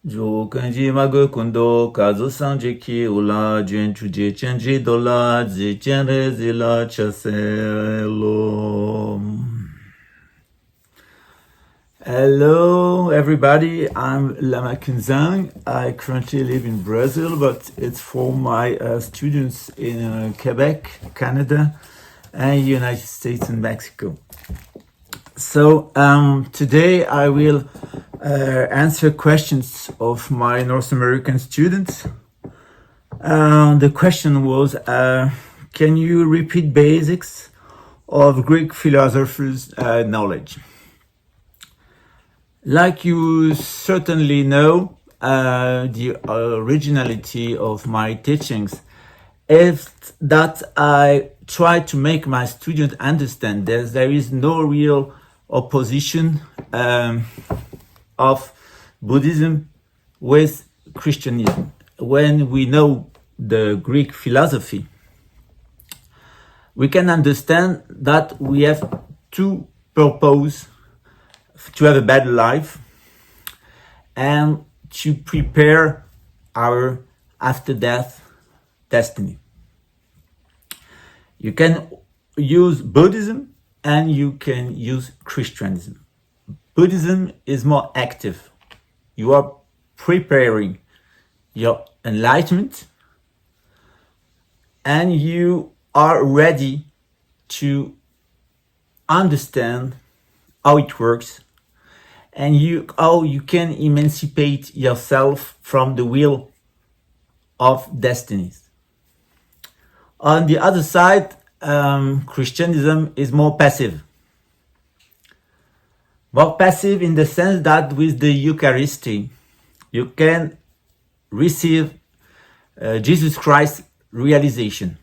Jo kanji mago kundo kazo sanje ki ula jen chuje chenji dola zi chenre zila chaselo. Hello everybody, I'm Lama Kunzang. I currently live in Brazil, but it's for my students in Quebec, Canada, and United States and Mexico. So today I will answer questions of my North American students. The question was, can you repeat basics of Greek philosophers' knowledge? Like you certainly know, the originality of my teachings is that I try to make my student understand that there is no real opposition of Buddhism with Christianism. When we know the Greek philosophy, we can understand that we have two purposes: to have a better life and to prepare our after-death destiny. You can use Buddhism and you can use Christianism. Buddhism is more active. You are preparing your enlightenment and you are ready to understand how it works and how you can emancipate yourself from the wheel of destinies. On the other side, Christianism is more passive. More passive in the sense that with the Eucharisty, you can receive Jesus Christ's realization.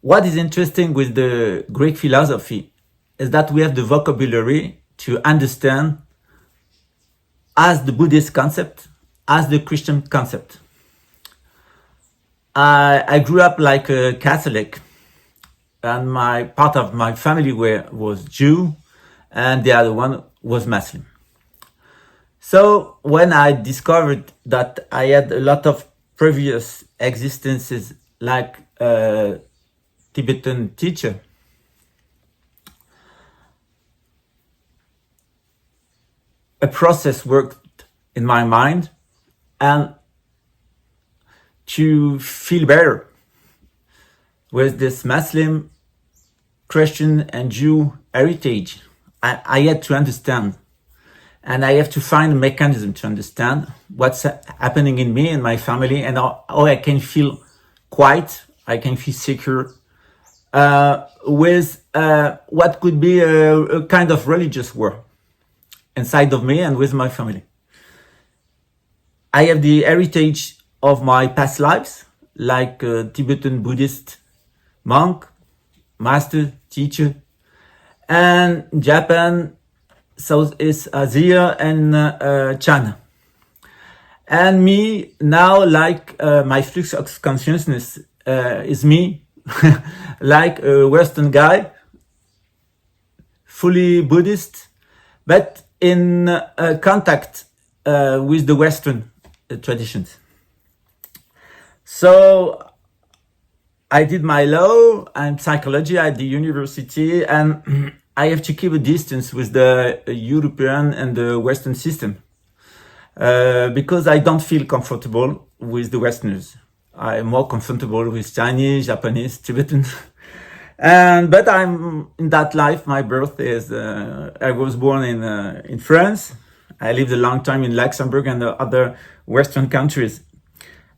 What is interesting with the Greek philosophy is that we have the vocabulary to understand as the Buddhist concept, as the Christian concept. I grew up like a Catholic, and part of my family was Jew, and the other one was Muslim. So when I discovered that I had a lot of previous existences like a Tibetan teacher, a process worked in my mind, and to feel better with this Muslim, Christian, and Jew heritage, I had to understand, and I have to find a mechanism to understand what's happening in me and my family, and how I can feel quiet, I can feel secure with what could be a kind of religious war inside of me and with my family. I have the heritage of my past lives, like a Tibetan Buddhist monk, master, teacher, and Japan, Southeast Asia, and China. And me now, like my flux of consciousness is me, like a Western guy, fully Buddhist, but in contact with the Western traditions. So I did my law and psychology at the university, and I have to keep a distance with the European and the Western system because I don't feel comfortable with the Westerners. I'm more comfortable with Chinese, Japanese, Tibetan. But I'm in that life. My birth is, I was born in France. I lived a long time in Luxembourg and the other Western countries.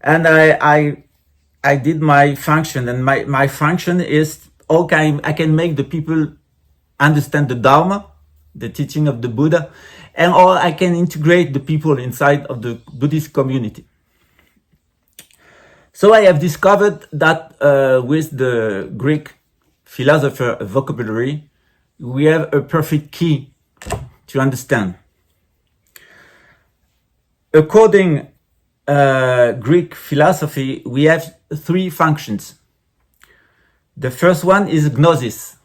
And I did my function, and my function is, okay, I can make the people understand the Dharma, the teaching of the Buddha, and or I can integrate the people inside of the Buddhist community. So I have discovered that with the Greek philosopher vocabulary, we have a perfect key to understand. According Greek philosophy, we have three functions. The first one is gnosis.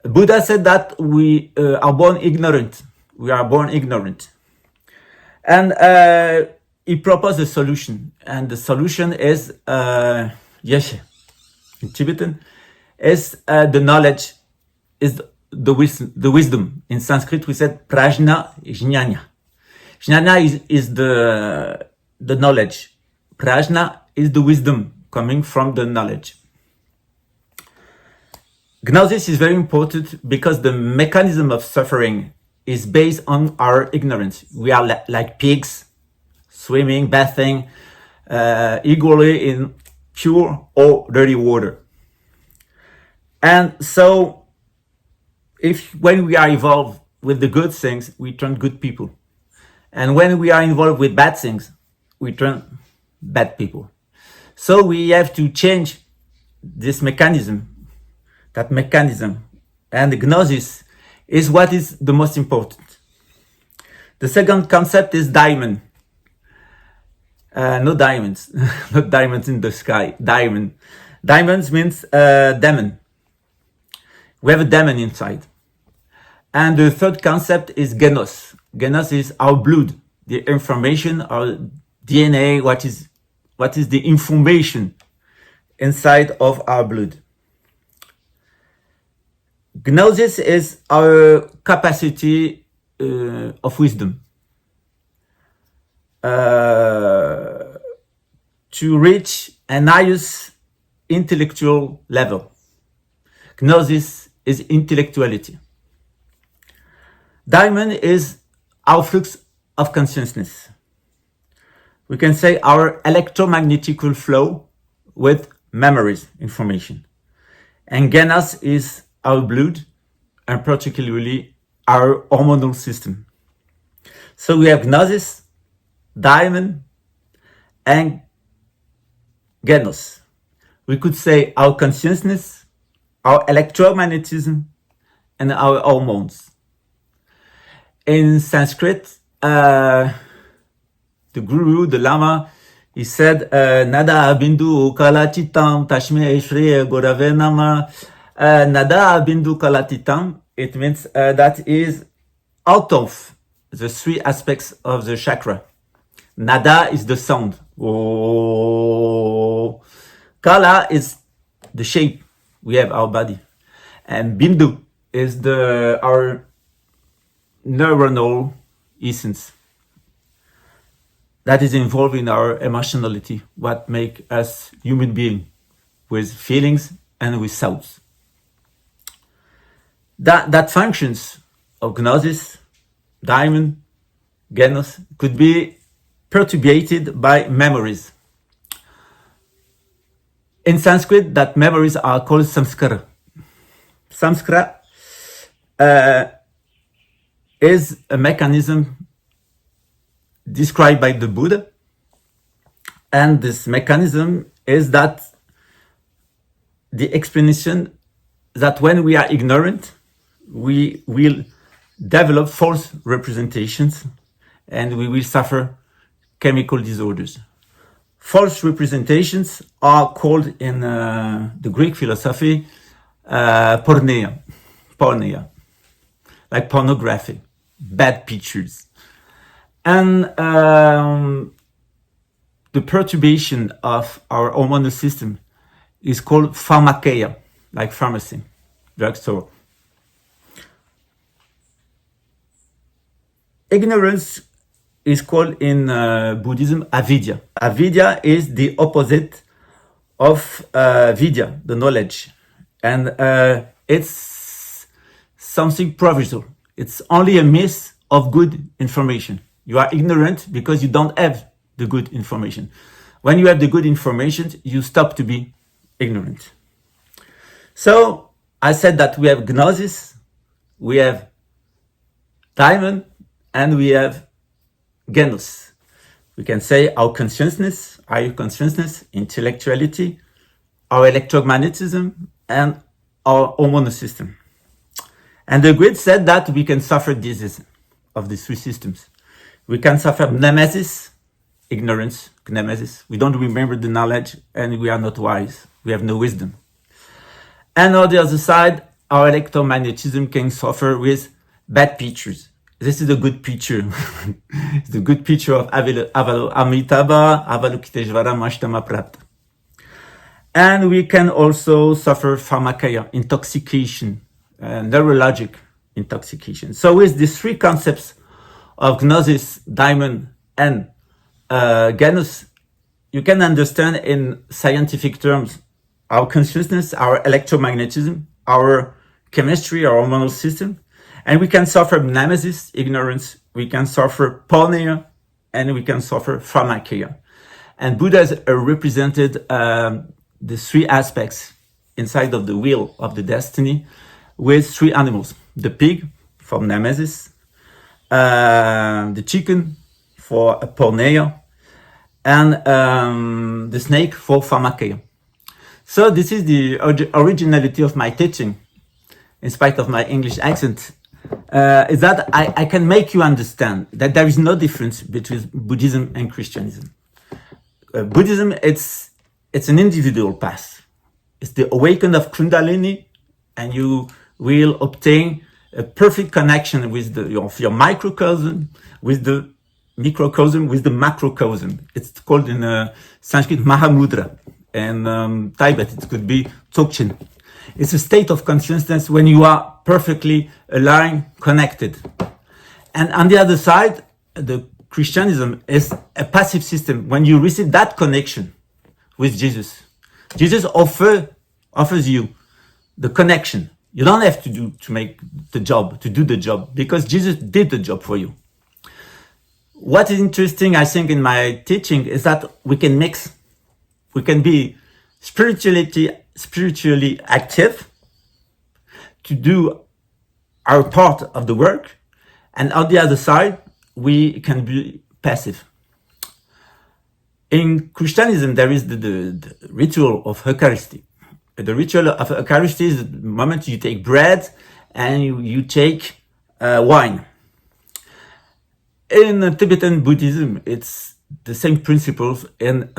Buddha said that we are born ignorant. We are born ignorant. And he proposed a solution. And the solution is Yeshe in Tibetan, is the knowledge, is the wisdom. In Sanskrit, we said prajna jnana. Jnana is the knowledge. Prajna is the wisdom coming from the knowledge. Gnosis is very important because the mechanism of suffering is based on our ignorance. We are like pigs, swimming, bathing, equally in pure or dirty water. And so, when we are involved with the good things, we turn good people. And when we are involved with bad things, we turn bad people. So we have to change this mechanism, that mechanism. And Gnosis is what is the most important. The second concept is diamond. No diamonds, not diamonds in the sky, diamond. Diamonds means demon. We have a demon inside. And the third concept is genos. Genos is our blood, the information, our DNA, what is the information inside of our blood. Gnosis is our capacity of wisdom to reach an highest intellectual level. Gnosis is intellectuality. Diamond is our flux of consciousness. We can say our electromagnetic flow with memories, information. And Genos is our blood, and particularly our hormonal system. So we have Gnosis, Diamond, and Genos. We could say our consciousness, our electromagnetism, and our hormones. In Sanskrit, the guru, the lama, he said, Nada bindu kalatitam tashme shri gorave nama. Nada bindu kalatitam, it means that is out of the three aspects of the chakra. Nada is the sound. Oh. Kala is the shape. We have our body. And bindu is our neuronal essence that is involved in our emotionality, what make us human beings with feelings and with thoughts. That functions of Gnosis, Diamond, Genos could be perturbated by memories. In Sanskrit, that memories are called samskara. Samskara is a mechanism described by the Buddha. And this mechanism is that the explanation that when we are ignorant, we will develop false representations and we will suffer chemical disorders. False representations are called in the Greek philosophy porneia, like pornography, bad pictures. And the perturbation of our hormonal system is called pharmakeia, like pharmacy, drugstore. Ignorance is called in Buddhism avidya. Avidya is the opposite of vidya, the knowledge. And it's something provisional. It's only a myth of good information. You are ignorant because you don't have the good information. When you have the good information, you stop to be ignorant. So I said that we have Gnosis, we have Diamond, and we have Genos. We can say our consciousness, intellectuality, our electromagnetism, and our hormonal system. And the grid said that we can suffer disease of these three systems. We can suffer mnemesis, ignorance, mnemesis. We don't remember the knowledge and we are not wise. We have no wisdom. And on the other side, our electromagnetism can suffer with bad pictures. this is a good picture. It's a good picture of Amitabha Avalokiteshvara Mashtama Prapta. And we can also suffer pharmakeia, intoxication, neurologic intoxication. So with these three concepts of gnosis, daimon, and genus, you can understand in scientific terms our consciousness, our electromagnetism, our chemistry, our hormonal system, and we can suffer nemesis, ignorance, we can suffer porneia, and we can suffer pharmakeia. And Buddha has represented the three aspects inside of the wheel of the destiny with three animals: the pig for nemesis, the chicken for porneia, and the snake for pharmakeia. So this is the originality of my teaching, in spite of my English accent, is that I can make you understand that there is no difference between Buddhism and Christianism. Buddhism, it's an individual path. It's the awakening of Kundalini, and you will obtain a perfect connection with your microcosm, with the microcosm, with the macrocosm. It's called in Sanskrit Mahamudra, and Tibet it could be Dzogchen. It's a state of consciousness when you are perfectly aligned, connected. And on the other side, the Christianism is a passive system. When you receive that connection with Jesus, Jesus offers you the connection. You don't have to do the job, because Jesus did the job for you. What is interesting, I think, in my teaching is that we can mix. We can be spiritually active to do our part of the work, and on the other side, we can be passive. In Christianism, there is the ritual of Eucharisty. The ritual of Eucharisty is the moment you take bread and you take wine. In Tibetan Buddhism, it's the same principles in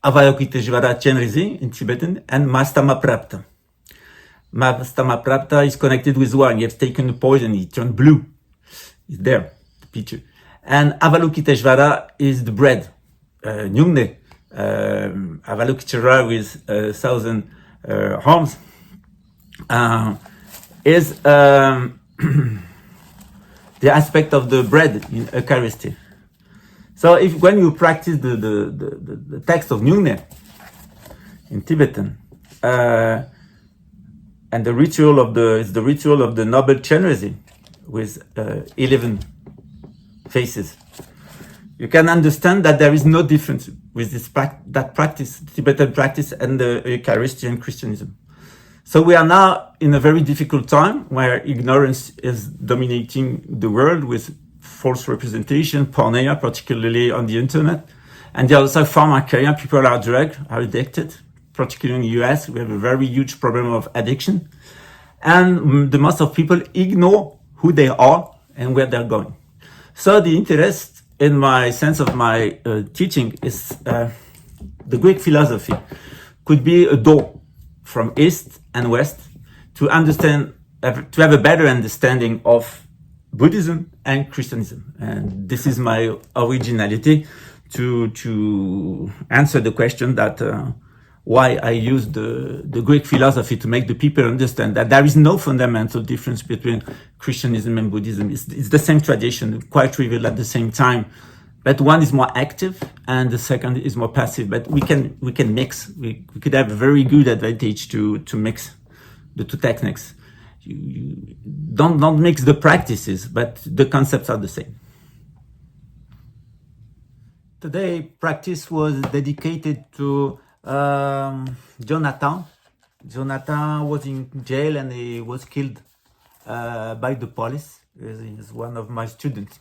Avalokiteshvara Chenrezig in Tibetan and Mastama Prapta. Mastama Prapta is connected with wine. You have taken the poison, it turned blue. It's there, the picture. And Avalokiteshvara is the bread. Nyungne, Avalokiteshvara with 1,000 arms, is the aspect of the bread in Eucharisty. So when you practice the text of Nyungne in Tibetan, and the ritual of the noble Chenrezig with 11 faces, you can understand that there is no difference with that practice, Tibetan practice, and the Eucharistian Christianism. So we are now in a very difficult time where ignorance is dominating the world with false representation, porneia, particularly on the internet. And also pharmakeia, people are addicted, particularly in the US. We have a very huge problem of addiction. And the most of people ignore who they are and where they're going. So the interest in my sense of my teaching is the Greek philosophy could be a door from East and West to understand, to have a better understanding of Buddhism and Christianism. And this is my originality to answer the question that why I use the Greek philosophy to make the people understand that there is no fundamental difference between Christianism and Buddhism. It's the same tradition, quite trivial at the same time. But one is more active and the second is more passive. But we can mix. We could have a very good advantage to mix the two techniques. You don't mix the practices, but the concepts are the same. Today, practice was dedicated to Jonathan. Jonathan was in jail and he was killed by the police. He's one of my students.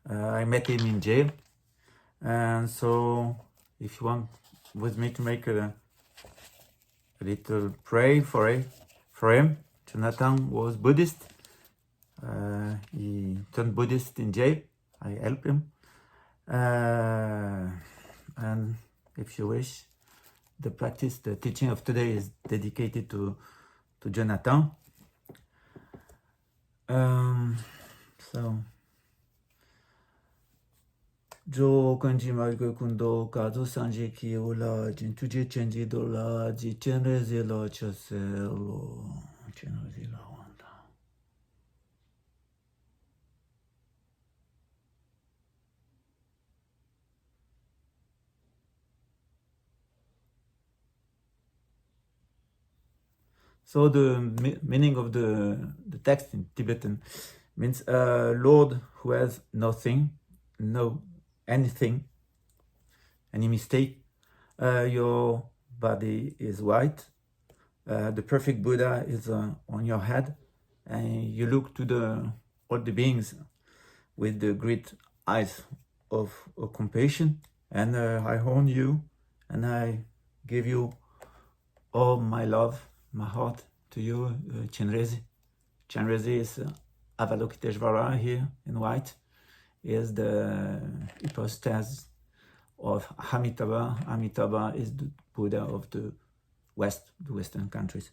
I met him in jail, and so if you want with me to make a little pray for him. Jonathan was Buddhist. He turned Buddhist in jail. I helped him, and if you wish, the teaching of today is dedicated to Jonathan. So, Jo kanji margo kundo kazo sanji ki ola jin tuje chenji dola ji chenre zelo chaselo chenre zelo wanda. So the meaning of the text in Tibetan means a Lord who has nothing, no anything, any mistake. Your body is white. The perfect Buddha is on your head, and you look to all the beings with the great eyes of compassion. And I own you, and I give you all my love, my heart to you, Chenrezi. Chenrezi is Avalokiteshvara here in white, is the hypostasis of Amitabha. Amitabha is the Buddha of the West, the Western countries.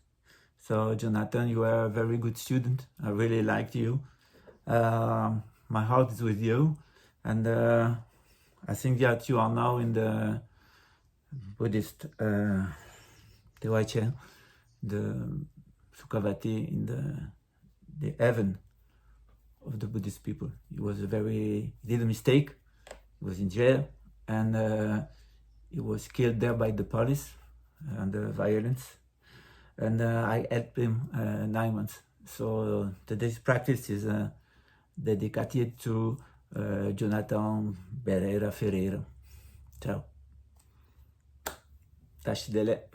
So Jonathan, you are a very good student. I really liked you. My heart is with you, and I think that you are now in the Buddhist Tewache, the Sukhavati, in the heaven of the Buddhist people. He did a mistake. He was in jail, and he was killed there by the police and the violence. And I helped him 9 months. So today's practice is dedicated to Jonathan Pereira Ferreira. Ciao. Tashi dele.